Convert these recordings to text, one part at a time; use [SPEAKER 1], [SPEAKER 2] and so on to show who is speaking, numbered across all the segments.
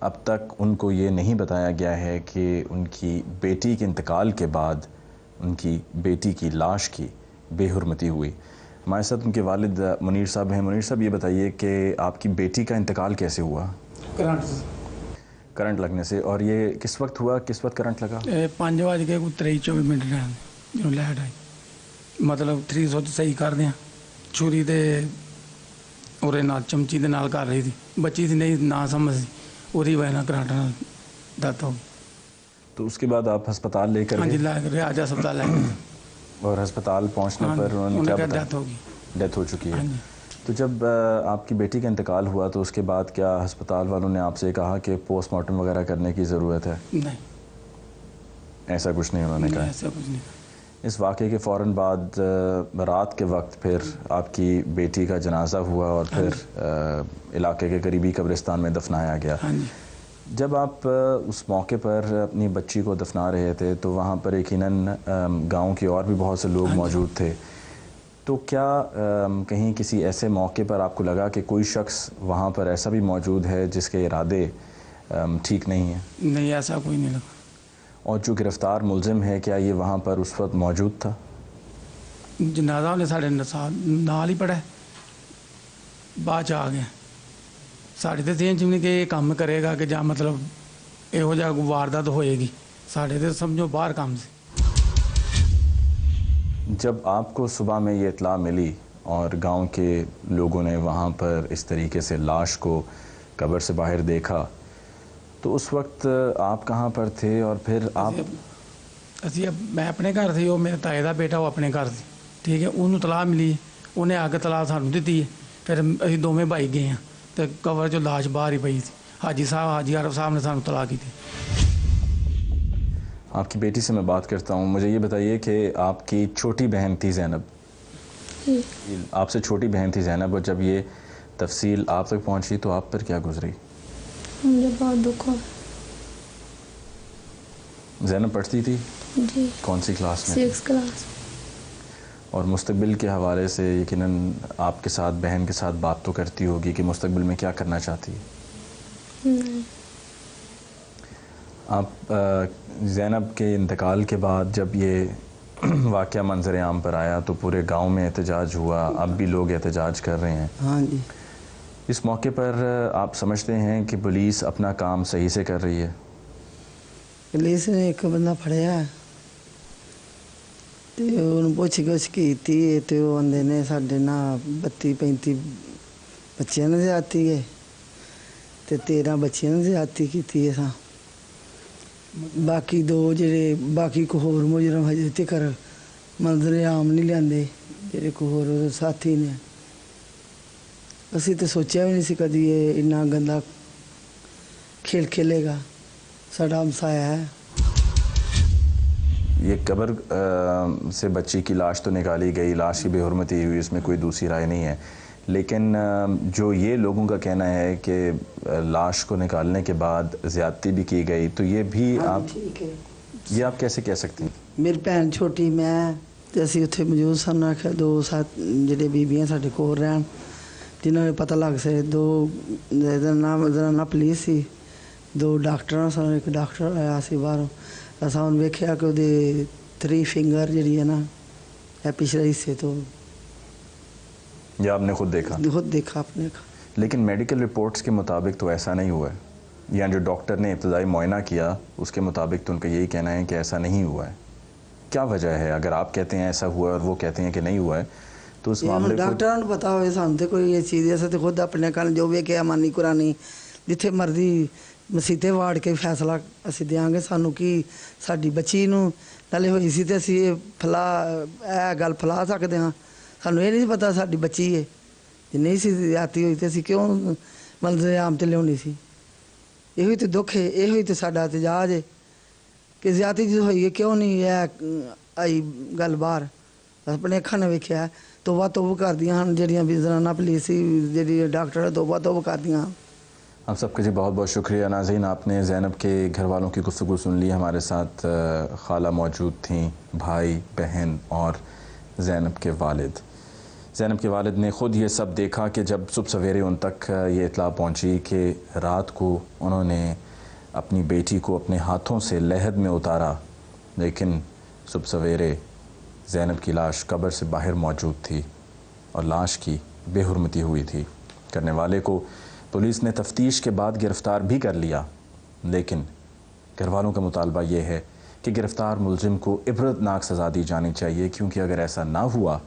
[SPEAKER 1] اب تک ان کو یہ نہیں بتایا گیا ہے کہ ان کی بیٹی کے انتقال کے بعد ان کی بیٹی کی لاش کی بے حرمتی ہوئی. ہمارے ساتھ ان کے والد منیر صاحب ہیں. منیر صاحب یہ بتائیے کہ آپ کی بیٹی کا انتقال کیسے ہوا؟ کرنٹ لگنے سے. اور یہ کس وقت ہوا, کس وقت کرنٹ لگا؟
[SPEAKER 2] 5:23 جو لائٹ آئی, مطلب 300 صحیح کر دیا, چھری دے اور چمچی دے نال کر رہی تھی, بچی تھی نہیں نہ سمجھ سی, وہی وجہ نال کرنٹ نال ڈیتھ ہو گئی.
[SPEAKER 1] تو اس کے بعد آپ ہسپتال لے کر
[SPEAKER 2] ہاں جی لے کر آج ہسپتال لے گئے,
[SPEAKER 1] اور ہسپتال پہنچنے پر انہوں نے کیا بتایا؟
[SPEAKER 2] ڈیتھ ہو گئی.
[SPEAKER 1] ڈیتھ ہو چکی ہے.
[SPEAKER 2] ہاں جی.
[SPEAKER 1] تو جب آپ کی بیٹی کا انتقال ہوا تو اس کے بعد کیا ہسپتال والوں نے آپ سے کہا کہ پوسٹ مارٹم وغیرہ کرنے کی ضرورت ہے؟
[SPEAKER 2] نہیں,
[SPEAKER 1] ایسا کچھ نہیں انہوں نے کہا؟
[SPEAKER 2] ایسا کچھ نہیں.
[SPEAKER 1] اس واقعے کے فوراً بعد رات کے وقت پھر آپ کی بیٹی کا جنازہ ہوا اور پھر علاقے کے قریبی قبرستان میں دفنایا گیا.
[SPEAKER 2] ہاں جی.
[SPEAKER 1] جب آپ اس موقع پر اپنی بچی کو دفنا رہے تھے تو وہاں پر یقیناً گاؤں کے اور بھی بہت سے لوگ موجود تھے, تو کیا کہیں کسی ایسے موقع پر آپ کو لگا کہ کوئی شخص وہاں پر ایسا بھی موجود ہے جس کے ارادے ٹھیک نہیں ہیں؟
[SPEAKER 2] نہیں, ایسا کوئی نہیں لگا.
[SPEAKER 1] اور جو گرفتار ملزم ہے کیا یہ وہاں پر اس وقت موجود تھا؟
[SPEAKER 2] جنازہ انہیں ساڑھے نال ہی پڑا, بعد آ گیا. ساڑھے تو ذہن چ نہیں کہ یہ کام کرے گا کہ جا مطلب یہو جہ واردات ہوئے گی, ساڑھے تو سمجھو باہر کام سے.
[SPEAKER 1] جب آپ کو صبح میں یہ اطلاع ملی اور گاؤں کے لوگوں نے وہاں پر اس طریقے سے لاش کو قبر سے باہر دیکھا تو اس وقت آپ کہاں پر تھے؟ اور پھر آپ
[SPEAKER 2] میں اپنے گھر تھی, وہ میرے تائے کا بیٹا وہ اپنے گھر تھی, ٹھیک ہے, انہوں اطلاع ملی, انہیں آ کے اطلاع سانوں دیتی ہے. پھر اسی دونوں بھائی گئے ہیں تو قبر جو لاش باہر ہی پئی تھی. حاجی عارف صاحب نے سانوں اطلاع کی تھی.
[SPEAKER 1] آپ کی بیٹی سے میں بات کرتا ہوں. مجھے یہ بتائیے کہ آپ کی چھوٹی بہن تھی زینب, آپ سے چھوٹی بہن تھی زینب, اور جب یہ تفصیل آپ تک پہنچی تو آپ پر کیا گزری؟
[SPEAKER 3] مجھے بہت دکھ ہوا.
[SPEAKER 1] زینب پڑھتی تھی؟
[SPEAKER 3] جی.
[SPEAKER 1] کون سی کلاس میں؟
[SPEAKER 3] 6 کلاس.
[SPEAKER 1] اور مستقبل کے حوالے سے یقیناً آپ کے ساتھ بہن کے ساتھ بات تو کرتی ہوگی کہ مستقبل میں کیا کرنا چاہتی ہے؟
[SPEAKER 3] نہیں.
[SPEAKER 1] آپ زینب کے انتقال کے بعد جب یہ واقعہ منظر عام پر آیا تو پورے گاؤں میں احتجاج ہوا, اب بھی لوگ احتجاج کر رہے ہیں.
[SPEAKER 2] ہاں جی.
[SPEAKER 1] اس موقع پر آپ سمجھتے ہیں کہ پولیس اپنا کام صحیح سے کر رہی ہے؟
[SPEAKER 4] پولیس نے ایک بندہ پھڑیا تو انہوں پوچھ گچھ کی تو وہ آدھے نے ساڈے نا 32-35 بچیاں نے زیادتی ہے تو 13 بچیاں نے زیادتی کی ہے. باقی 2 جڑے باقی کو ہور مجرم ہجے تک منظر عام نہیں لیاندے, جڑے کو ہور ساتھی نے. اسی تو سوچیا بھی نہیں سی کدی یہ اتنا گندا کھیل کھیلے گا. ساڈا ہمسایا ہے.
[SPEAKER 1] یہ قبر سے بچی کی لاش تو نکالی گئی, لاش کی بے حرمتی ہوئی, اس میں کوئی دوسری رائے نہیں ہے, لیکن جو یہ لوگوں کا کہنا ہے کہ لاش کو نکالنے کے بعد زیادتی بھی کی گئی, تو یہ بھی آپ یہ آپ کیسے کہہ سکتی ہیں؟
[SPEAKER 4] میری بھن چھوٹی میں تے اسی اتنے موجود سن, آخیا 2 سات جڑے بیبیاں ساڈے کول رہن جنہوں نے پتہ لگ سکے. 2 نام پولیس سی, 2 ڈاکٹر سن, ایک ڈاکٹر آیا سی باہروں. اصا ہوں ویکھیا کہ وہ 3 فنگر جڑی ہے نا یہ پچھلے حصے تو
[SPEAKER 1] یہ آپ نے خود دیکھا؟
[SPEAKER 4] خود دیکھا اپنے.
[SPEAKER 1] لیکن میڈیکل رپورٹس کے مطابق تو ایسا نہیں ہوا ہے, یا جو ڈاکٹر نے ابتدائی معائنہ کیا اس کے مطابق تو ان کا یہی کہنا ہے کہ ایسا نہیں ہوا ہے. کیا وجہ ہے؟ اگر آپ کہتے ہیں ایسا ہوا ہے اور وہ کہتے ہیں کہ نہیں ہوا ہے تو اس معاملے کو
[SPEAKER 4] ڈاکٹروں کو پتا ہوئے سان تو کوئی یہ چیز ایسا تو خود اپنے کن جو بھی کہ مانی قرآنی جتھے مرضی مسیطے واڑ کے فیصلہ اسی دیاں گے. سانوں کی ساڈی بچی نو نالے ہوئی سی تے اسی گل پھلا سکتے ہاں. سانوں یہ نہیں پتا ساڈی بچی ہے, جی نہیں سی زیادتی ہوئی تو اسی کیوں منظر عام تے لیا سی. یہ تو دکھ ہے, یہ تو ساڈا احتجاج ہے کہ زیادتی جو ہوئی ہے کیوں نہیں ہے آئی گل باہر. اپنے اکھاں نے ویکھیا توبہ توبہ کر دیاں ہن جڑیاں بھی زنانہ پولیس جڑی ڈاکٹر توبہ توبہ کر دیاں.
[SPEAKER 1] آپ سب کا جی بہت بہت شکریہ. ناظرین, آپ نے زینب کے گھر والوں کی گفتگو سن لی. ہمارے ساتھ خالہ موجود تھیں, بھائی, بہن اور زینب کے والد. زینب کے والد نے خود یہ سب دیکھا کہ جب صبح سویرے ان تک یہ اطلاع پہنچی کہ رات کو انہوں نے اپنی بیٹی کو اپنے ہاتھوں سے لحد میں اتارا، لیکن صبح سویرے زینب کی لاش قبر سے باہر موجود تھی اور لاش کی بے حرمتی ہوئی تھی۔ کرنے والے کو پولیس نے تفتیش کے بعد گرفتار بھی کر لیا، لیکن گھر والوں کا مطالبہ یہ ہے کہ گرفتار ملزم کو عبرتناک سزا دی جانی چاہیے، کیونکہ اگر ایسا نہ ہوا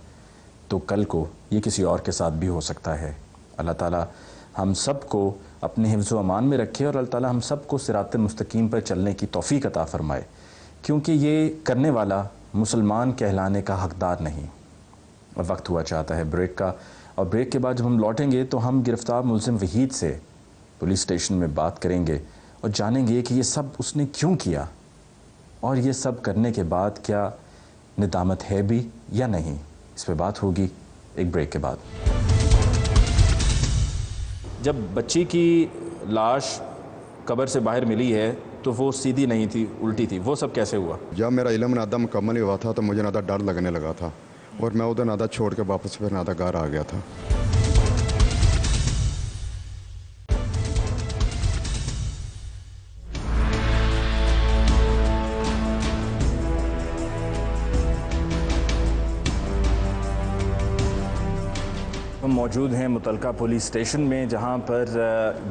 [SPEAKER 1] تو کل کو یہ کسی اور کے ساتھ بھی ہو سکتا ہے۔ اللہ تعالیٰ ہم سب کو اپنے حفظ و امان میں رکھے اور اللہ تعالیٰ ہم سب کو صراط مستقیم پر چلنے کی توفیق عطا فرمائے، کیونکہ یہ کرنے والا مسلمان کہلانے کا حقدار نہیں۔ اب وقت ہوا چاہتا ہے بریک کا، اور بریک کے بعد جب ہم لوٹیں گے تو ہم گرفتار ملزم وحید سے پولیس اسٹیشن میں بات کریں گے اور جانیں گے کہ یہ سب اس نے کیوں کیا، اور یہ سب کرنے کے بعد کیا ندامت ہے بھی یا نہیں۔ اس پہ بات ہوگی ایک بریک کے بعد۔ جب بچی کی لاش قبر سے باہر ملی ہے تو وہ سیدھی نہیں تھی، الٹی تھی، وہ سب کیسے ہوا؟
[SPEAKER 5] جب میرا علم نادہ مکمل ہوا تھا تو مجھے نادہ ڈر لگنے لگا تھا، اور میں ادھر نادہ چھوڑ کے واپس پھر نادہ گھر آ گیا تھا۔
[SPEAKER 1] ہم موجود ہیں متعلقہ پولیس اسٹیشن میں، جہاں پر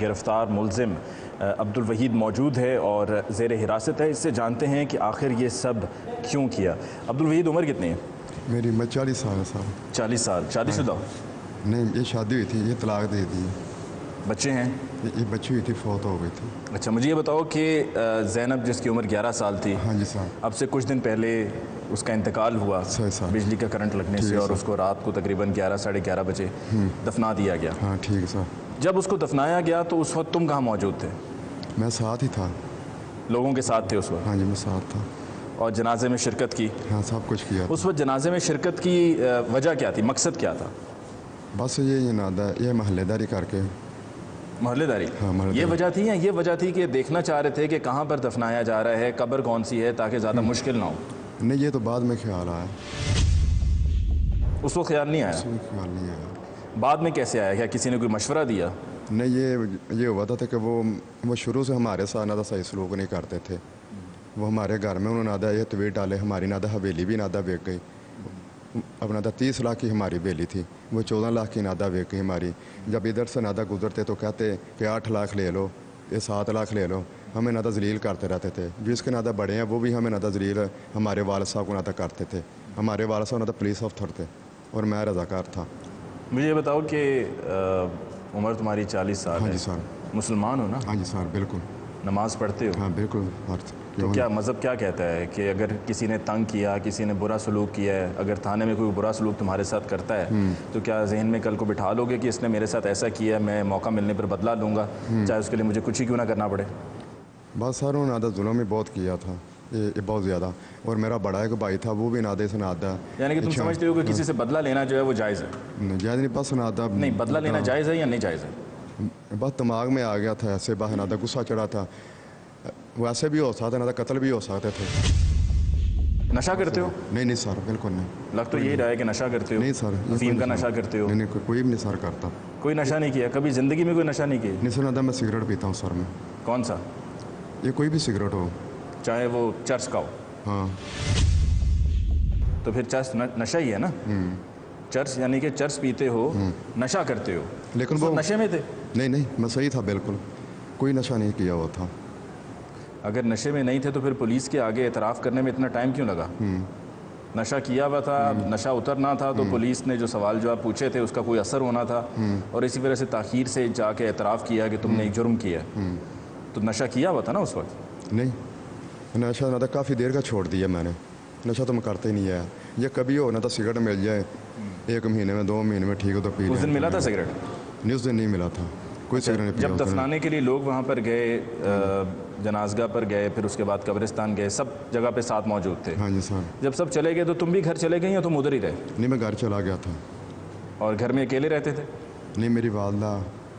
[SPEAKER 1] گرفتار ملزم عبدالوحید موجود ہے اور زیر حراست ہے۔ اس سے جانتے ہیں کہ آخر یہ سب کیوں کیا۔ عبدالوحید، عمر کتنی ہے؟
[SPEAKER 5] میری میں 40 سال ہے صاحب۔
[SPEAKER 1] 40 سال۔ شادی شدہ؟
[SPEAKER 5] نہیں، یہ شادی ہوئی تھی، یہ طلاق دے دی۔
[SPEAKER 1] بچے ہیں؟
[SPEAKER 5] یہ بچی ہوئی تھی، فوت ہو گئی تھی۔
[SPEAKER 1] اچھا، مجھے یہ بتاؤ کہ زینب جس کی عمر 11 سال تھی،
[SPEAKER 5] ہاں جی صاحب،
[SPEAKER 1] اب سے کچھ دن پہلے اس کا انتقال ہوا
[SPEAKER 5] صحیح صاحب،
[SPEAKER 1] بجلی کا کرنٹ لگنے سے، اور اس کو رات کو تقریباً 11 ساڑھے 11 بجے دفنا دیا گیا۔
[SPEAKER 5] ہاں ٹھیک ہے صاحب۔
[SPEAKER 1] جب اس کو دفنایا گیا تو اس وقت تم کہاں موجود تھے؟
[SPEAKER 5] میں ساتھ ہی تھا۔
[SPEAKER 1] لوگوں کے ساتھ تھے اس وقت؟
[SPEAKER 5] ہاں جی، میں ساتھ تھا۔
[SPEAKER 1] اور جنازے میں شرکت کی؟
[SPEAKER 5] ہاں، سب کچھ کیا۔
[SPEAKER 1] اس وقت جنازے میں شرکت کی وجہ کیا تھی، مقصد کیا تھا؟
[SPEAKER 5] بس یہ نادہ یہ محلے داری کر کے۔
[SPEAKER 1] محلے داری؟
[SPEAKER 5] ہاں، محلے
[SPEAKER 1] یہ
[SPEAKER 5] داری۔
[SPEAKER 1] وجہ تھی، یا یہ وجہ تھی کہ دیکھنا چاہ رہے تھے کہ کہاں پر دفنایا جا رہا ہے، قبر کون سی ہے، تاکہ زیادہ مشکل نہ ہو؟
[SPEAKER 5] نہیں، یہ تو بعد میں خیال آیا،
[SPEAKER 1] اس وقت خیال نہیں آیا؟
[SPEAKER 5] کوئی خیال نہیں آیا۔
[SPEAKER 1] بعد میں کیسے آیا؟ کیا کسی نے کوئی مشورہ دیا؟
[SPEAKER 5] نہیں، یہ ہوا تھا کہ وہ شروع سے ہمارے ساتھ نادہ صحیح سلوک نہیں کرتے تھے۔ وہ ہمارے گھر میں انہوں نے نادہ یہ تویٹ ڈالے، ہماری نادہ حویلی بھی نادہ بیک گئی۔ اب نادہ 30 لاکھ کی ہماری بیلی تھی، وہ 14 لاکھ کی نادہ بیک گئی ہماری۔ جب ادھر سے نادہ گزرتے تو کہتے کہ 8 لاکھ لے لو، یہ 7 لاکھ لے لو، ہمیں نادہ ذلیل کرتے رہتے تھے۔ جس کے نادہ بڑے ہیں وہ بھی ہمیں نادہ ذلیل ہمارے والد صاحب کو نادہ کرتے تھے۔ ہمارے والد صاحب نادہ پولیس افسر تھے اور میں رضاکار تھا۔
[SPEAKER 1] مجھے یہ بتاؤ کہ عمر تمہاری 40 سال
[SPEAKER 5] ہاں
[SPEAKER 1] ہے،
[SPEAKER 5] جی سر۔
[SPEAKER 1] مسلمان ہو نا؟
[SPEAKER 5] ہاں جی سر، بالکل۔
[SPEAKER 1] نماز پڑھتے ہو؟
[SPEAKER 5] ہاں بالکل۔
[SPEAKER 1] تو کیا مذہب کیا کہتا ہے کہ اگر کسی نے تنگ کیا، کسی نے برا سلوک کیا ہے، اگر تھانے میں کوئی برا سلوک تمہارے ساتھ کرتا ہے تو کیا ذہن میں کل کو بٹھا لو گے کہ اس نے میرے ساتھ ایسا کیا ہے، میں موقع ملنے پر بدلا لوں گا، چاہے اس کے لیے مجھے کچھ ہی کیوں نہ کرنا پڑے؟
[SPEAKER 5] بس سر، انہوں نے نادہ ظلم بھی بہت کیا تھا، یہ بہت زیادہ۔ اور میرا بڑا ایک بھائی تھا، وہ بھی نادے سے نادہ۔
[SPEAKER 1] یعنی کہ تم سمجھتے ہو کہ کسی سے بدلہ لینا جو ہے وہ جائز ہے؟
[SPEAKER 5] جائز نہیں، بس نادہ
[SPEAKER 1] نہیں، بدلہ لینا جائز ہے یا نہیں جائز ہے؟
[SPEAKER 5] بس دماغ میں آ گیا تھا ایسے، بس نادہ غصہ چڑھا تھا، ویسے بھی ہو سکتا، نادہ قتل بھی ہو سکتے تھے۔
[SPEAKER 1] نشہ کرتے ہو؟
[SPEAKER 5] نہیں سر، بالکل نہیں۔
[SPEAKER 1] لگ تو یہی رہا ہے کہ نشہ کرتے ہو؟
[SPEAKER 5] نہیں سر،
[SPEAKER 1] افیم کا نشہ کرتے ہو؟
[SPEAKER 5] نہیں، کوئی بھی نہیں سر کرتا۔
[SPEAKER 1] کوئی نشہ نہیں کیا کبھی زندگی میں؟ کوئی نشہ نہیں کیا؟
[SPEAKER 5] نہیں سر، نادہ میں سگریٹ پیتا ہوں سر میں۔
[SPEAKER 1] کون سا؟
[SPEAKER 5] یہ کوئی بھی سگریٹ ہو،
[SPEAKER 1] چاہے وہ چرس کا ہو؟
[SPEAKER 5] ہاں۔
[SPEAKER 1] تو پھر چرس نشہ ہی ہے نا؟ چرس یعنی کہ چرس پیتے ہو، نشہ کرتے ہو،
[SPEAKER 5] لیکن
[SPEAKER 1] وہ نشے میں تھے؟
[SPEAKER 5] نہیں، میں صحیح تھا بالکل، کوئی نشہ نہیں کیا ہوا تھا۔
[SPEAKER 1] اگر نشے میں نہیں تھے تو پھر پولیس کے آگے اعتراف کرنے میں اتنا ٹائم کیوں لگا؟ نشہ کیا ہوا تھا، نشہ اترنا تھا، تو پولیس نے جو سوال جواب پوچھے تھے اس کا کوئی اثر ہونا تھا، اور اسی وجہ سے تاخیر سے جا کے اعتراف کیا کہ تم نے ایک جرم کیا ہے۔ تو نشہ کیا ہوا تھا نا اس وقت؟
[SPEAKER 5] نہیں، نشہ نہ تھا، کافی دیر کا چھوڑ دیا میں نے، نشہ تو میں کرتے ہی نہیں آیا۔ یہ کبھی ہو نہ تو سگریٹ مل جائے 1 مہینے میں 2 مہینے میں ٹھیک ہو تو پی لیں۔
[SPEAKER 1] اس دن ملا تھا سگریٹ؟
[SPEAKER 5] نہیں، اس دن نہیں ملا تھا، کوئی سگریٹ نہیں پیا۔
[SPEAKER 1] جب دفنانے کے لیے لوگ وہاں پر گئے، جنازگاہ پر گئے، پھر اس کے بعد قبرستان گئے، سب جگہ پہ ساتھ موجود تھے؟
[SPEAKER 5] ہاں جی سر۔
[SPEAKER 1] جب سب چلے گئے تو تم بھی گھر چلے گئے یا تم ادھر ہی رہے؟
[SPEAKER 5] نہیں، میں گھر چلا گیا تھا۔
[SPEAKER 1] اور گھر میں اکیلے رہتے تھے؟
[SPEAKER 5] نہیں، میری والدہ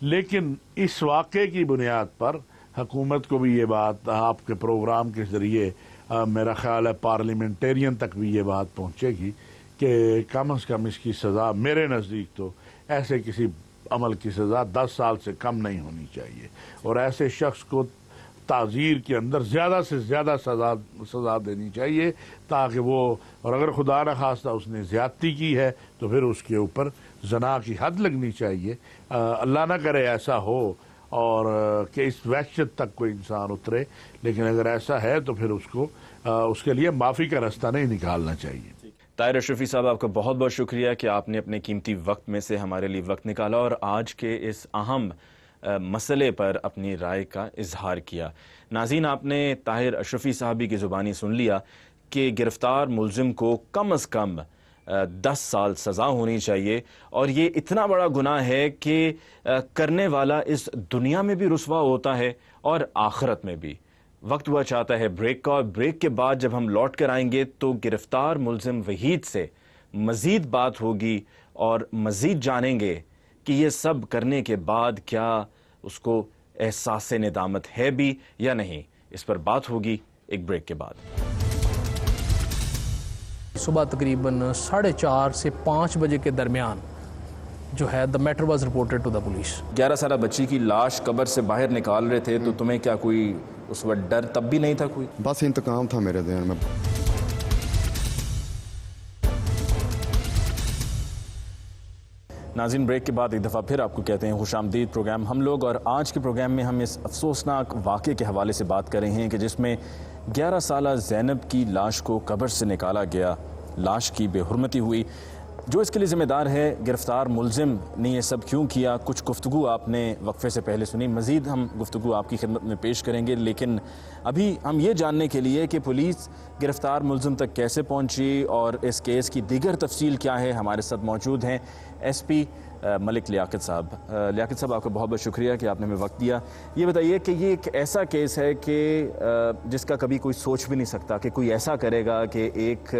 [SPEAKER 6] لیکن اس واقعے کی بنیاد پر حکومت کو بھی یہ بات آپ کے پروگرام کے ذریعے میرا خیال ہے پارلیمنٹیرین تک بھی یہ بات پہنچے گی کہ کم از کم اس کی سزا میرے نزدیک تو ایسے کسی عمل کی سزا 10 سال سے کم نہیں ہونی چاہیے، اور ایسے شخص کو تعزیر کے اندر زیادہ سے زیادہ سزا دینی چاہیے تاکہ وہ، اور اگر خدا نخواستہ اس نے زیادتی کی ہے تو پھر اس کے اوپر زنا کی حد لگنی چاہیے۔ اللہ نہ کرے ایسا ہو اور کہ اس وحشت تک کوئی انسان اترے، لیکن اگر ایسا ہے تو پھر اس کے لیے معافی کا راستہ نہیں نکالنا چاہیے۔
[SPEAKER 1] طاہر اشرفی صاحب، آپ کا بہت بہت شکریہ کہ آپ نے اپنے قیمتی وقت میں سے ہمارے لیے وقت نکالا اور آج کے اس اہم مسئلے پر اپنی رائے کا اظہار کیا۔ ناظرین، آپ نے طاہر اشرفی صاحبی کی زبانی سن لیا کہ گرفتار ملزم کو کم از کم 10 سال سزا ہونی چاہیے، اور یہ اتنا بڑا گناہ ہے کہ کرنے والا اس دنیا میں بھی رسوا ہوتا ہے اور آخرت میں بھی۔ وقت ہوا چاہتا ہے بریک کا، اور بریک کے بعد جب ہم لوٹ کر آئیں گے تو گرفتار ملزم وحید سے مزید بات ہوگی اور مزید جانیں گے کہ یہ سب کرنے کے بعد کیا اس کو احساس ندامت ہے بھی یا نہیں۔ اس پر بات ہوگی ایک بریک کے بعد۔
[SPEAKER 7] صبح تقریباً 4:30 سے 5 بجے کے درمیان جو ہے the matter was reported to the police۔
[SPEAKER 1] 11 سالہ بچی کی لاش قبر سے باہر نکال رہے تھے تو تمہیں کیا کوئی اس وقت ڈر تب بھی نہیں تھا کوئی؟
[SPEAKER 5] بس انتقام تھا میرے ذہن میں۔
[SPEAKER 1] ناظرین، بریک کے بعد ایک دفعہ پھر آپ کو کہتے ہیں خوش آمدید پروگرام ہم لوگ، اور آج کے پروگرام میں ہم اس افسوسناک واقعے کے حوالے سے بات کر رہے ہیں کہ جس میں 11 سالہ زینب کی لاش کو قبر سے نکالا گیا، لاش کی بے حرمتی ہوئی۔ جو اس کے لیے ذمہ دار ہے، گرفتار ملزم نے یہ سب کیوں کیا، کچھ گفتگو آپ نے وقفے سے پہلے سنی، مزید ہم گفتگو آپ کی خدمت میں پیش کریں گے، لیکن ابھی ہم یہ جاننے کے لیے کہ پولیس گرفتار ملزم تک کیسے پہنچی اور اس کیس کی دیگر تفصیل کیا ہے، ہمارے ساتھ موجود ہیں ایس پی ملک لیاقت صاحب۔ لیاقت صاحب، آپ کا بہت بہت شکریہ کہ آپ نے ہمیں وقت دیا۔ یہ بتائیے کہ یہ ایک ایسا کیس ہے کہ جس کا کبھی کوئی سوچ بھی نہیں سکتا کہ کوئی ایسا کرے گا کہ ایک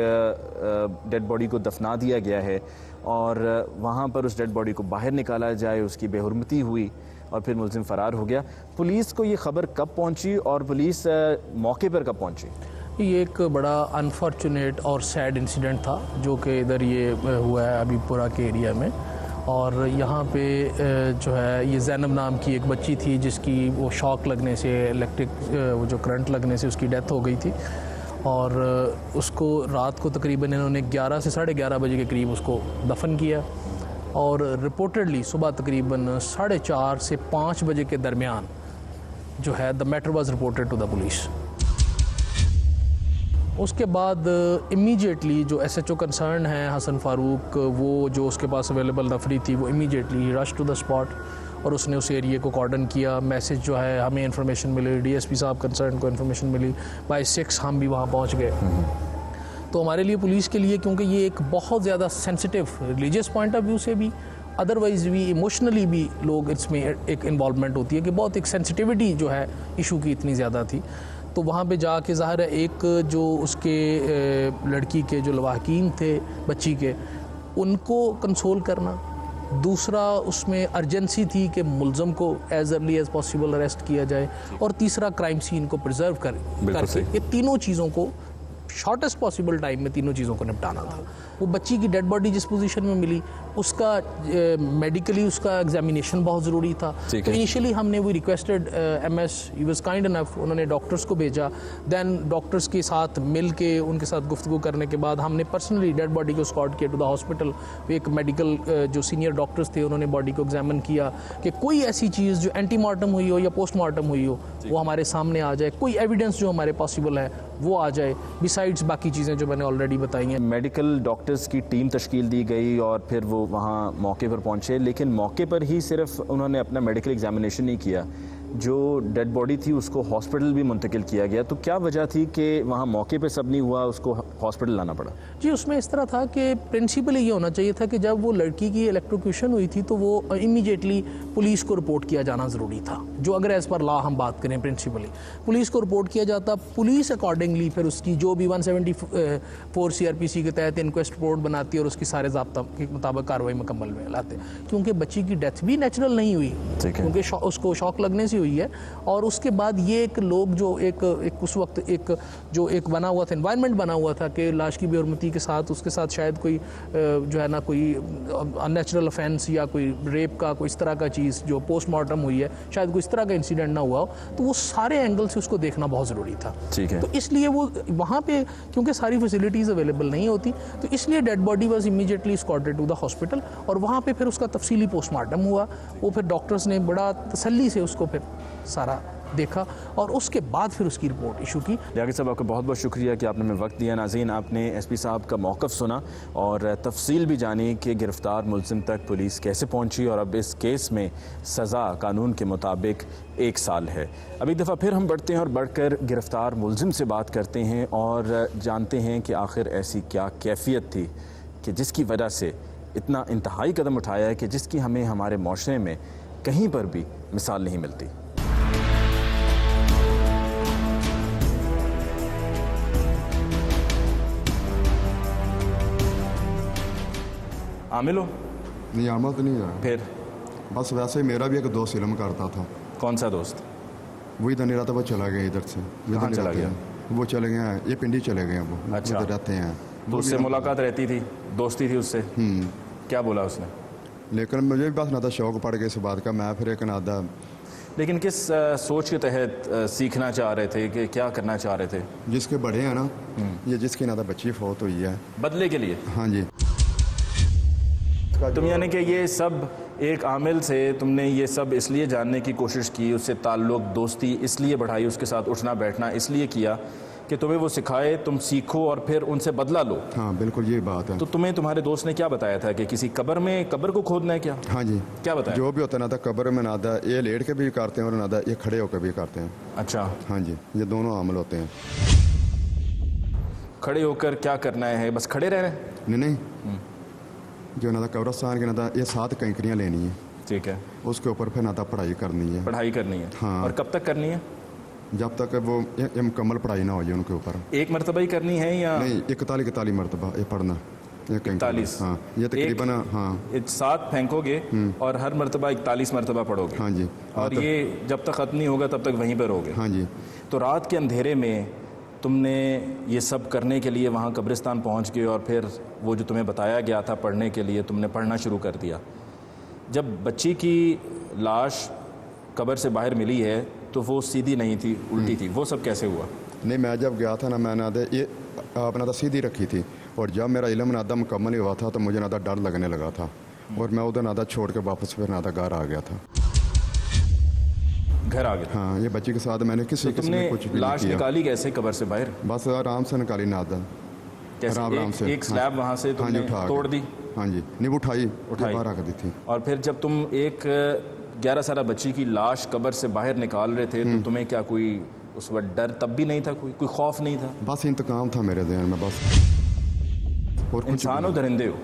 [SPEAKER 1] ڈیڈ باڈی کو دفنا دیا گیا ہے اور وہاں پر اس ڈیڈ باڈی کو باہر نکالا جائے، اس کی بے حرمتی ہوئی اور پھر ملزم فرار ہو گیا۔ پولیس کو یہ خبر کب پہنچی اور پولیس موقع پر کب پہنچی؟
[SPEAKER 7] یہ ایک بڑا انفارچونیٹ اور سیڈ انسیڈنٹ تھا جو کہ ادھر یہ ہوا ہے ابھی پورا کے ایریا میں، اور یہاں پہ جو ہے یہ زینب نام کی ایک بچی تھی جس کی وہ شاک لگنے سے، الیکٹرک وہ جو کرنٹ لگنے سے اس کی ڈیتھ ہو گئی تھی، اور اس کو رات کو تقریباً انہوں نے 11 سے 11:30 بجے کے قریب اس کو دفن کیا، اور رپورٹڈلی صبح تقریباً 4:30 سے 5 بجے کے درمیان جو ہے the matter was reported to the police۔ اس کے بعد امیجیٹلی جو ایس ایچ او کنسرن ہیں حسن فاروق، وہ جو اس کے پاس اویلیبل نفری تھی، وہ immediately rush to the spot اور اس نے اس ایریے کو کارڈن کیا۔ میسج جو ہے ہمیں انفارمیشن ملی، ڈی ایس پی صاحب کنسرن کو انفارمیشن ملی، بائی 6 ہم بھی وہاں پہنچ گئے۔ تو ہمارے لیے پولیس کے لیے، کیونکہ یہ ایک بہت زیادہ sensitive religious point of view سے بھی، ادروائز بھی ایموشنلی بھی لوگ اس میں ایک انوالومنٹ ہوتی ہے کہ بہت ایک سینسٹیوٹی جو ہے ایشو کی اتنی زیادہ تھی۔ تو وہاں پہ جا کے ظاہر ہے ایک جو اس کے لڑکی کے جو لواحقین تھے بچی کے، ان کو کنسول کرنا، دوسرا اس میں ارجنسی تھی کہ ملزم کو as early as possible arrest کیا جائے، اور تیسرا کرائم سین کو پرزرو کر کے یہ تینوں چیزوں کو شارٹیسٹ پاسبل ٹائم میں تینوں چیزوں کو نپٹانا تھا۔ وہ بچی کی ڈیڈ باڈی جس پوزیشن میں ملی، اس کا میڈیکلی اس کا ایگزامینیشن بہت ضروری تھا۔ تو انیشلی ہم نے وہ ریکویسٹڈ ایم ایس، ہی واز کائنڈ انف، انہوں نے ڈاکٹرس کو بھیجا، دین ڈاکٹرس کے ساتھ مل کے ان کے ساتھ گفتگو کرنے کے بعد ہم نے پرسنلی ڈیڈ باڈی کو اسکارٹ کیا ٹو دا ہاسپٹل۔ ایک میڈیکل جو سینئر ڈاکٹرس تھے انہوں نے باڈی کو ایگزامن کیا کہ کوئی ایسی چیز جو اینٹی مارٹم ہوئی ہو یا پوسٹ مارٹم ہوئی ہو وہ ہمارے سامنے آ جائے، کوئی ایویڈنس جو ہمارے پاسبل ہے وہ آ جائے، بیسائڈس باقی چیزیں جو میں نے آلریڈی بتائی ہیں۔
[SPEAKER 1] میڈیکل ڈاکٹرز کی ٹیم تشکیل دی گئی اور پھر وہ وہاں موقع پر پہنچے، لیکن موقع پر ہی صرف انہوں نے اپنا میڈیکل ایگزامینیشن نہیں کیا جو ڈیڈ باڈی تھی اس کو ہاسپٹل بھی منتقل کیا گیا, تو کیا وجہ تھی کہ وہاں موقع پہ سب نہیں ہوا, اس کو ہاسپٹل لانا پڑا؟
[SPEAKER 7] جی اس میں اس طرح تھا کہ پرنسپل یہ ہونا چاہیے تھا کہ جب وہ لڑکی کی الیکٹروکیوشن ہوئی تھی تو وہ امیجیٹلی پولیس کو رپورٹ کیا جانا ضروری تھا, جو اگر ایز پر لا ہم بات کریں پرنسپلی پولیس کو رپورٹ کیا جاتا, پولیس اکارڈنگلی پھر اس کی جو بھی 174 CRPC کے تحت انکویسٹ رپورٹ بناتی ہے اور اس کی سارے ضابطہ کے مطابق کارروائی مکمل میں لاتے, کیونکہ بچی کی ڈیتھ بھی نیچرل نہیں ہوئی, کیونکہ اس کو شوق لگنے سے ہوئی ہے. اور اس کے بعد یہ ایک لوگ جو ایک اس وقت ایک بنا ہوا تھا, انوائرمنٹ بنا ہوا تھا کہ لاش کی بے حرمتی کے ساتھ اس کے ساتھ شاید کوئی جو ہے نا کوئی ان نیچرل افینس یا کوئی ریپ کا کوئی اس طرح کا چیز جو پوسٹ مارٹم ہوئی ہے, شاید کوئی اس طرح کا انسیڈنٹ نہ ہوا ہو, تو وہ سارے اینگل سے اس کو دیکھنا بہت ضروری تھا. تو اس لیے وہ وہاں پہ کیونکہ ساری فیسلٹیز اویلیبل نہیں ہوتی, تو اس لیے dead body was immediately escorted to the hospital, اور وہاں پہ پھر اس کا تفصیلی پوسٹ مارٹم ہوا. وہ پھر ڈاکٹرز نے بڑا تسلی سے اس کو پھر سارا دیکھا اور اس کے بعد پھر اس کی رپورٹ ایشو کی.
[SPEAKER 1] لیاقت صاحب آپ کا بہت بہت شکریہ کہ آپ نے ہمیں وقت دیا. ناظرین, آپ نے ایس پی صاحب کا موقف سنا اور تفصیل بھی جانی کہ گرفتار ملزم تک پولیس کیسے پہنچی, اور اب اس کیس میں سزا قانون کے مطابق 1 سال ہے. اب ایک دفعہ پھر ہم بڑھتے ہیں اور بڑھ کر گرفتار ملزم سے بات کرتے ہیں اور جانتے ہیں کہ آخر ایسی کیا کیفیت تھی کہ جس کی وجہ سے اتنا انتہائی قدم اٹھایا ہے کہ جس کی ہمیں ہمارے معاشرے میں کہیں پر بھی مثال نہیں ملتی. عامل ہو؟
[SPEAKER 5] نہیں عامل تو نہیں ہے.
[SPEAKER 1] پھر
[SPEAKER 5] بس ویسے ہی میرا بھی ایک دوست علم کرتا تھا.
[SPEAKER 1] کون سا دوست؟
[SPEAKER 5] وہی تو نہیں رہتا, وہ چلا گیا ادھر سے.
[SPEAKER 1] کہاں چلا گیا؟
[SPEAKER 5] وہ چلے گئے ہیں, یہ پنڈی چلے گئے ہیں, وہ
[SPEAKER 1] اچھا
[SPEAKER 5] رہتے ہیں.
[SPEAKER 1] تو اس سے ملاقات رہتی تھی, دوستی تھی اس سے؟ کیا بولا اس نے؟
[SPEAKER 5] لیکن مجھے بھی بس نہ شوق پڑ گیا اس بات کا. میں پھر ایک نادا,
[SPEAKER 1] لیکن کس سوچ کے تحت سیکھنا چاہ رہے تھے کہ کیا کرنا چاہ رہے تھے؟
[SPEAKER 5] جس کے بڑے ہیں نا, یہ جس کی نادا بچی فوت ہوئی ہے,
[SPEAKER 1] بدلے کے لیے.
[SPEAKER 5] ہاں جی.
[SPEAKER 1] تم یعنی کہ یہ سب ایک عامل سے تم نے یہ سب اس لیے جاننے کی کوشش کی, اس سے تعلق دوستی اس لیے بڑھائی, اس کے ساتھ اٹھنا بیٹھنا اس لیے کیا کہ تمہیں وہ سکھائے, تم سیکھو اور پھر ان سے بدلہ لو.
[SPEAKER 5] ہاں بالکل یہ بات ہے.
[SPEAKER 1] تو تمہیں تمہارے دوست نے کیا بتایا تھا کہ کسی قبر کو کھودنا ہے کیا؟
[SPEAKER 5] ہاں جی.
[SPEAKER 1] کیا بتایا؟
[SPEAKER 5] جو بھی ہوتا ہے نا, قبر میں نادا یہ لیٹ کے بھی کرتے ہیں اور نادا یہ کھڑے ہو کے بھی کرتے ہیں.
[SPEAKER 1] اچھا.
[SPEAKER 5] ہاں جی, یہ دونوں عامل ہوتے ہیں.
[SPEAKER 1] کھڑے ہو کر کیا کرنا ہے؟ بس کھڑے رہنا ہے؟
[SPEAKER 5] نہیں, جو نادا قبرستان کے نادا یہ 7 کنکریاں لینی ہیں.
[SPEAKER 1] ٹھیک ہے.
[SPEAKER 5] اس کے اوپر پھر نادا پڑھائی کرنی ہے.
[SPEAKER 1] پڑھائی کرنی ہے.
[SPEAKER 5] ہاں.
[SPEAKER 1] اور کب تک کرنی ہے؟
[SPEAKER 5] جب تک وہ مکمل پڑھائی نہ ہو جائے ان کے اوپر.
[SPEAKER 1] ایک مرتبہ ہی کرنی ہے یا
[SPEAKER 5] نہیں؟ 41 مرتبہ یہ پڑھنا.
[SPEAKER 1] 41.
[SPEAKER 5] ہاں, یہ تقریباً ہاں
[SPEAKER 1] 7 پھینکو گے اور ہر مرتبہ 41 مرتبہ پڑھو گے.
[SPEAKER 5] ہاں جی.
[SPEAKER 1] اور یہ جب تک ختم نہیں ہوگا تب تک وہیں پر ہوگے.
[SPEAKER 5] ہاں جی.
[SPEAKER 1] تو رات کے اندھیرے میں تم نے یہ سب کرنے کے لیے وہاں قبرستان پہنچ گئے اور پھر وہ جو تمہیں بتایا گیا تھا پڑھنے کے لیے تم نے پڑھنا شروع کر دیا. جب بچی کی لاش قبر سے باہر ملی ہے تو وہ سیدھی نہیں تھی, الٹی تھی, وہ سب کیسے ہوا؟
[SPEAKER 5] نہیں, میں جب گیا تھا نا, میں نادا یہ آپ نادا سیدھی رکھی تھی, اور جب میرا علم نادا مکمل ہی ہوا تھا تو مجھے نادا ڈر لگنے لگا تھا, اور میں ادھر نادا چھوڑ کے واپس پھر نادا گھر آ گیا تھا.
[SPEAKER 1] گھر آ گیا؟
[SPEAKER 5] ہاں, یہ بچی کے ساتھ میں نے کسی
[SPEAKER 1] تم نے
[SPEAKER 5] کچھ بھی
[SPEAKER 1] لاش نکالی کیسے قبر سے باہر؟
[SPEAKER 5] بس آرام سے نکالی نادا.
[SPEAKER 1] کیسے؟
[SPEAKER 5] آرام سے
[SPEAKER 1] ایک سلیب وہاں سے تم نے توڑ دی؟
[SPEAKER 5] ہاں جی. نہیں, وہ اٹھائی باہر آ کر دی تھی.
[SPEAKER 1] اور پھر جب تم ایک 11 سالہ بچی کی لاش قبر سے باہر نکال رہے تھے تو تمہیں کیا کوئی اس وقت ڈر تب بھی نہیں تھا؟ کوئی خوف نہیں تھا؟
[SPEAKER 5] بس انتقام تھا میرے ذہن میں بس. اور
[SPEAKER 1] انسان ہو درندے ہو؟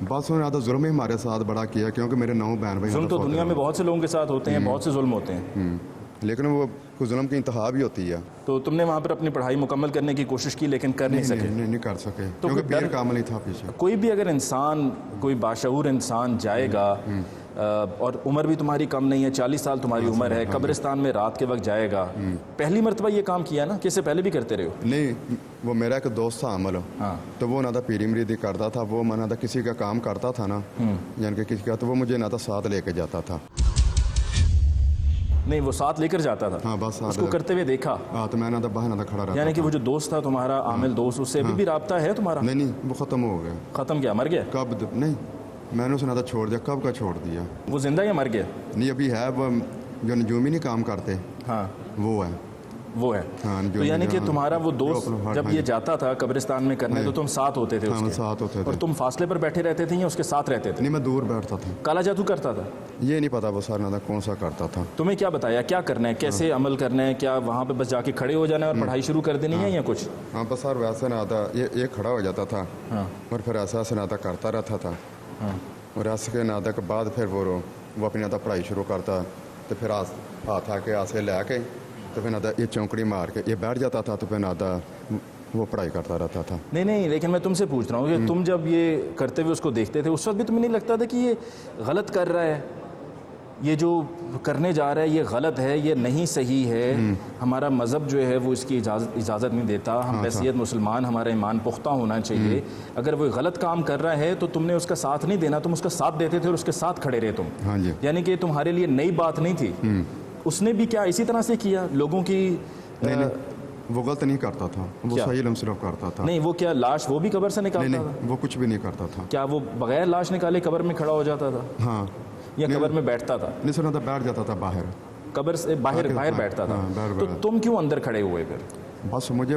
[SPEAKER 5] بس انہوں نے آدھا ظلم ہی ہمارے ساتھ بڑا کیا, کیونکہ میرے 9 بہن بھائی.
[SPEAKER 1] ظلم تو دنیا میں بہت سے لوگوں کے ساتھ ہوتے ہیں, بہت سے ظلم ہوتے ہیں,
[SPEAKER 5] لیکن وہ ظلم کی انتہا بھی ہوتی ہے.
[SPEAKER 1] تو تم نے وہاں پر اپنی پڑھائی مکمل کرنے کی کوشش کی لیکن کر نہیں سکے؟
[SPEAKER 5] نہیں کر سکے, کیونکہ پیر کامل ہی تھا پیچھے.
[SPEAKER 1] کوئی بھی اگر انسان, کوئی باشعور انسان جائے گا اور عمر بھی تمہاری کم نہیں ہے, 40 سال تمہاری عمر ہے, قبرستان میں رات کے وقت جائے گا, پہلی مرتبہ یہ کام کیا نا کہ اس سے پہلے بھی کرتے رہے ہو؟
[SPEAKER 5] نہیں, وہ میرا ایک دوست تھا عمل, تو وہ نادا پیری مریدی کرتا تھا, وہ نادا کسی کا کام کرتا تھا نا, یعنی کہ کسی کا, تو وہ مجھے نادا ساتھ لے کے جاتا تھا.
[SPEAKER 1] نہیں, وہ ساتھ لے کر جاتا تھا؟
[SPEAKER 5] ہاں, بس
[SPEAKER 1] اس کو کرتے ہوئے دیکھا؟
[SPEAKER 5] ہاں, تو میں نادا باہر نادا کھڑا رہتا.
[SPEAKER 1] یعنی کہ وہ جو دوست تھا تمہارا عامل دوست, اس سے ابھی بھی رابطہ ہے تمہارا؟
[SPEAKER 5] نہیں, وہ ختم ہو گیا.
[SPEAKER 1] ختم کیا, مر گیا؟
[SPEAKER 5] کب؟ نہیں, میں نے اسے نادا چھوڑ دیا. کب کا چھوڑ دیا؟
[SPEAKER 1] وہ زندہ یا مر گیا؟
[SPEAKER 5] نہیں, ابھی ہے. وہ جو نجومی نہیں کام کرتے,
[SPEAKER 1] ہاں,
[SPEAKER 5] وہ ہے.
[SPEAKER 1] وہ ہے.
[SPEAKER 5] ہاں،
[SPEAKER 1] تو یعنی کہ تمہارا وہ دوست جب یہ جاتا تھا قبرستان میں کرنے تو تم ساتھ ہوتے تھے اس کے؟
[SPEAKER 5] ساتھ ہوتے تھے.
[SPEAKER 1] اور تم فاصلے پر بیٹھے رہتے تھے یا اس کے ساتھ رہتے تھے؟
[SPEAKER 5] نہیں، میں دور بیٹھتا تھا.
[SPEAKER 1] کالا جادو کرتا تھا؟
[SPEAKER 5] یہ نہیں پتا وہ سر نادا کون سا کرتا تھا.
[SPEAKER 1] تمہیں کیا بتایا کیا کرنا ہے، کیسے عمل کرنا ہے؟ کیا وہاں پہ بس جا کے کھڑے ہو جانا ہے اور پڑھائی شروع کر دینی ہے یا کچھ؟
[SPEAKER 5] ہاں بس سر ویسے نادا یہ کھڑا ہو جاتا تھا اور پھر ایسا نادا کرتا رہتا تھا. اور ایسے کے نادا کے بعد پھر وہ اپنی نادا پڑھائی شروع کرتا تو پھر ہاتھ آ کے آسے لے کے تو پھر نادا یہ چونکڑی مار کے یہ بیٹھ جاتا تھا تو پھر نادا وہ پڑھائی کرتا رہتا تھا.
[SPEAKER 1] نہیں لیکن میں تم سے پوچھ رہا ہوں کہ تم جب یہ کرتے ہوئے اس کو دیکھتے تھے اس وقت بھی تمہیں نہیں لگتا تھا کہ یہ غلط کر رہا ہے، یہ جو کرنے جا رہا ہے یہ غلط ہے، یہ نہیں صحیح ہے، ہمارا مذہب جو ہے وہ اس کی اجازت نہیں دیتا، ہم بحیثیت مسلمان ہمارا ایمان پختہ ہونا چاہیے، اگر وہ غلط کام کر رہا ہے تو تم نے اس کا ساتھ نہیں دینا، تم اس کا ساتھ دیتے تھے اور اس کے ساتھ کھڑے رہے تم.
[SPEAKER 5] ہاں جی.
[SPEAKER 1] یعنی کہ تمہارے لیے نئی بات نہیں تھی. اس نے بھی کیا اسی طرح سے کیا لوگوں کی؟
[SPEAKER 5] نہیں وہ غلط نہیں کرتا تھا، وہ صحیح علم صرف کرتا تھا.
[SPEAKER 1] نہیں وہ کیا لاش وہ بھی قبر سے نکالتا تھا؟
[SPEAKER 5] نہیں وہ کچھ بھی نہیں کرتا تھا.
[SPEAKER 1] کیا وہ بغیر لاش نکالے قبر میں کھڑا ہو جاتا تھا؟
[SPEAKER 5] ہاں.
[SPEAKER 1] یا قبر میں بیٹھتا تھا؟
[SPEAKER 5] نہیں سر بیٹھ جاتا تھا باہر،
[SPEAKER 1] قبر سے باہر بیٹھتا تھا. تو تم کیوں اندر کھڑے ہوئے پھر؟
[SPEAKER 5] بس مجھے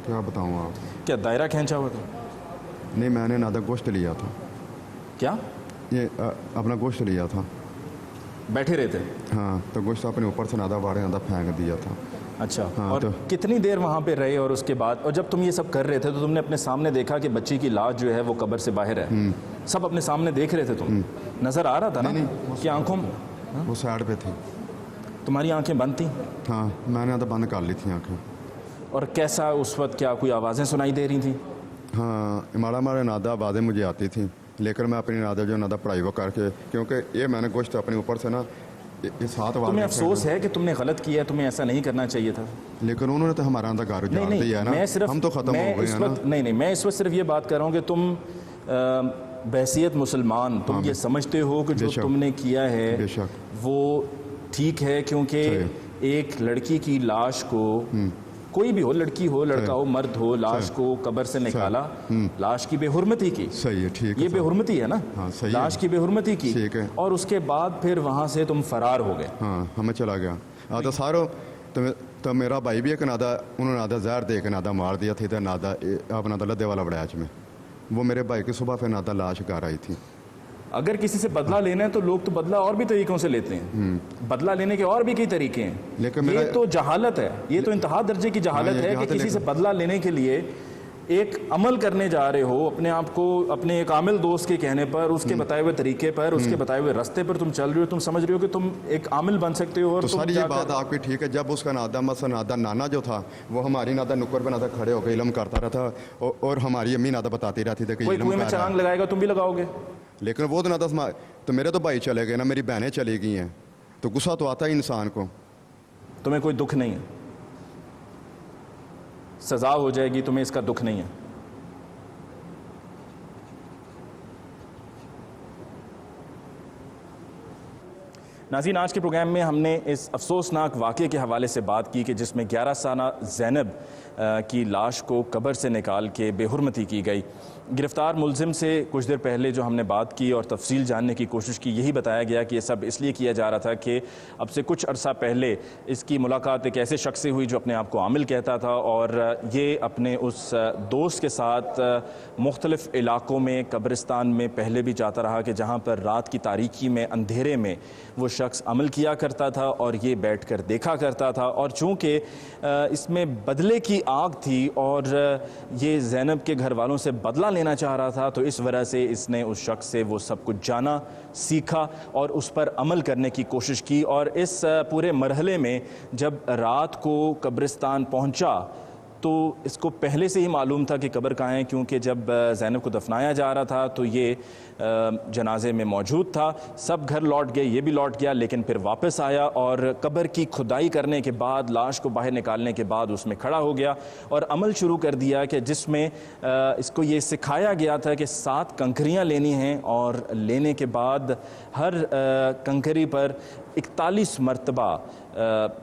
[SPEAKER 5] کیا بتاؤں آپ.
[SPEAKER 1] کیا دائرہ کھینچا ہوا تھا؟
[SPEAKER 5] نہیں میں نے نادا گوشت لیا تھا.
[SPEAKER 1] کیا؟
[SPEAKER 5] یہ اپنا گوشت لیا تھا.
[SPEAKER 1] بیٹھے رہتے؟
[SPEAKER 5] ہاں تو گوشت اپنے اوپر سے نادا باڑے نادا پھینک دیا تھا.
[SPEAKER 1] اچھا. اور کتنی دیر وہاں پہ رہے اور اس کے بعد؟ اور جب تم یہ سب کر رہے تھے تو تم نے اپنے سامنے دیکھا کہ بچی کی لاش جو ہے وہ قبر سے باہر ہے؟ سب اپنے سامنے دیکھ رہے تھے؟ تم نظر آ رہا تھا نا کہ آنکھوں
[SPEAKER 5] وہ سائڈ پہ تھی.
[SPEAKER 1] تمہاری آنکھیں بند تھیں؟
[SPEAKER 5] ہاں میں نے بند کر لی تھی آنکھیں.
[SPEAKER 1] اور کیسا اس وقت، کیا کوئی آوازیں سنائی دے رہی تھیں؟
[SPEAKER 5] ہاں مارا نادا آوازیں مجھے آتی تھیں، لیکن میں اپنی نادا جو نادا پڑھائی وہ کر کے، کیونکہ یہ میں نے گوشت اپنے اوپر سے نا اس ہاتھ
[SPEAKER 1] تمہیں افسوس ہے کہ تم نے غلط کیا، تمہیں ایسا نہیں کرنا چاہیے تھا؟
[SPEAKER 5] لیکن انہوں نے تو ہمارا اندر گھر اجاڑ دیا ہے نا، ہم تو ختم ہو گئے ہیں نا.
[SPEAKER 1] نہیں میں اس وقت صرف یہ بات کر رہا ہوں کہ تم بحیثیت مسلمان تم یہ سمجھتے ہو کہ جو تم نے کیا ہے وہ ٹھیک ہے، کیونکہ ایک لڑکی کی لاش کو، کوئی بھی ہو، لڑکی ہو لڑکا ہو مرد ہو، لاش کو قبر سے نکالا، لاش کی بے حرمتی کی.
[SPEAKER 5] صحیح ہے، ٹھیک ہے،
[SPEAKER 1] یہ بے حرمتی ہے نا، لاش کی بے حرمتی کی، اور اس کے بعد پھر وہاں سے تم فرار ہو گئے.
[SPEAKER 5] ہاں ہمیں چلا گیا. تو سارو تو میرا بھائی بھی ایک نادا انہوں نے نادا زہر دے کے نادا مار دیا تھا. ادھر نادا آپ نادا لدے والا بڑیچ میں، وہ میرے بھائی کی صبح پھر نادا لاش گھر آئی تھی.
[SPEAKER 1] اگر کسی سے بدلہ لینا ہے تو لوگ تو بدلہ اور بھی طریقوں سے لیتے ہیں، بدلہ لینے کے اور بھی کئی طریقے ہیں.
[SPEAKER 5] لیکن
[SPEAKER 1] یہ تو جہالت ہے، یہ تو انتہا درجے کی جہالت ہے کہ کسی سے بدلہ لینے کے لیے ایک عمل کرنے جا رہے ہو، اپنے آپ کو اپنے ایک عامل دوست کے کہنے پر، اس کے بتائے ہوئے طریقے پر، اس کے بتائے ہوئے راستے پر تم چل رہے ہو، تم سمجھ رہے ہو کہ تم ایک عامل بن سکتے ہو. اور
[SPEAKER 5] تو ساری یہ بات آپ کی ٹھیک ہے. جب اس کا نادا مثلا نادا نانا جو تھا وہ ہماری نادا نکر پہ نادا کھڑے ہو کے علم کرتا رہتا، اور ہماری امی نادا بتاتی رہتی تھی کہ
[SPEAKER 1] کوئی کنویں میں چھلانگ لگائے گا تم بھی لگاؤ گے.
[SPEAKER 5] لیکن وہ تو نادا تو میرے تو بھائی چلے گئے نا، میری بہنیں چلی گئی ہیں، تو غصہ تو آتا ہی انسان کو.
[SPEAKER 1] تمہیں کوئی دکھ نہیں ہے، سزا ہو جائے گی، تمہیں اس کا دکھ نہیں ہے. ناظرین آج کے پروگرام میں ہم نے اس افسوسناک واقعے کے حوالے سے بات کی کہ جس میں 11 سالہ زینب کی لاش کو قبر سے نکال کے بے حرمتی کی گئی. گرفتار ملزم سے کچھ دیر پہلے جو ہم نے بات کی اور تفصیل جاننے کی کوشش کی، یہی بتایا گیا کہ یہ سب اس لیے کیا جا رہا تھا کہ اب سے کچھ عرصہ پہلے اس کی ملاقات ایک ایسے شخص سے ہوئی جو اپنے آپ کو عامل کہتا تھا، اور یہ اپنے اس دوست کے ساتھ مختلف علاقوں میں قبرستان میں پہلے بھی جاتا رہا کہ جہاں پر رات کی تاریکی میں اندھیرے میں وہ شخص عمل کیا کرتا تھا اور یہ بیٹھ کر دیکھا کرتا تھا. اور چونکہ اس میں بدلے کی آگ تھی اور یہ زینب کے گھر والوں سے بدلہ لینا چاہ رہا تھا، تو اس وجہ سے اس نے اس شخص سے وہ سب کچھ جانا، سیکھا اور اس پر عمل کرنے کی کوشش کی. اور اس پورے مرحلے میں جب رات کو قبرستان پہنچا تو اس کو پہلے سے ہی معلوم تھا کہ قبر کہاں ہے، کیونکہ جب زینب کو دفنایا جا رہا تھا تو یہ جنازے میں موجود تھا. سب گھر لوٹ گئے، یہ بھی لوٹ گیا، لیکن پھر واپس آیا اور قبر کی کھدائی کرنے کے بعد، لاش کو باہر نکالنے کے بعد اس میں کھڑا ہو گیا اور عمل شروع کر دیا کہ جس میں اس کو یہ سکھایا گیا تھا کہ 7 کنکریاں لینی ہیں اور لینے کے بعد ہر کنکری پر 41 مرتبہ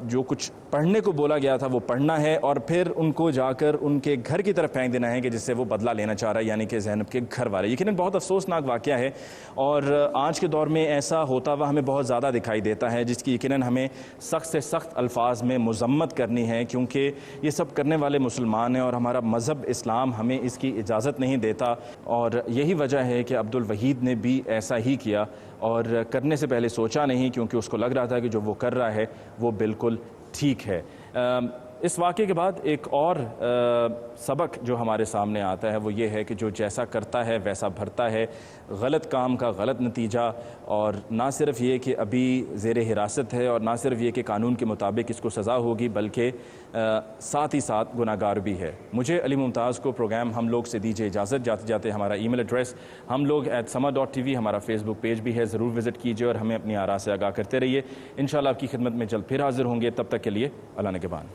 [SPEAKER 1] جو کچھ پڑھنے کو بولا گیا تھا وہ پڑھنا ہے، اور پھر ان کو کو جا کر ان کے گھر کی طرف پھینک دینا ہے کہ جس سے وہ بدلہ لینا چاہ رہا ہے, یعنی کہ زینب کے گھر والے. یقیناً بہت افسوسناک واقعہ ہے اور آج کے دور میں ایسا ہوتا ہوا ہمیں بہت زیادہ دکھائی دیتا ہے, جس کی یقیناً ہمیں سخت سے سخت الفاظ میں مذمت کرنی ہے, کیونکہ یہ سب کرنے والے مسلمان ہیں اور ہمارا مذہب اسلام ہمیں اس کی اجازت نہیں دیتا. اور یہی وجہ ہے کہ عبد الوحید نے بھی ایسا ہی کیا اور کرنے سے پہلے سوچا نہیں, کیونکہ اس کو لگ رہا تھا کہ جو وہ کر رہا ہے وہ بالکل ٹھیک ہے. اس واقعے کے بعد ایک اور سبق جو ہمارے سامنے آتا ہے وہ یہ ہے کہ جو جیسا کرتا ہے ویسا بھرتا ہے. غلط کام کا غلط نتیجہ, اور نہ صرف یہ کہ ابھی زیر حراست ہے اور نہ صرف یہ کہ قانون کے مطابق اس کو سزا ہوگی, بلکہ ساتھ ہی ساتھ گناہگار بھی ہے. مجھے علی ممتاز کو پروگرام ہم لوگ سے دیجیے اجازت. جاتے جاتے ہمارا ای میل ایڈریس ہم لوگ @sama.tv, ہمارا فیس بک پیج بھی ہے, ضرور وزٹ کیجیے اور ہمیں اپنی آراء سے آگاہ کرتے رہیے. انشاءاللہ آپ کی خدمت میں جلد پھر حاضر ہوں گے. تب تک کے لیے اللہ نگہبان.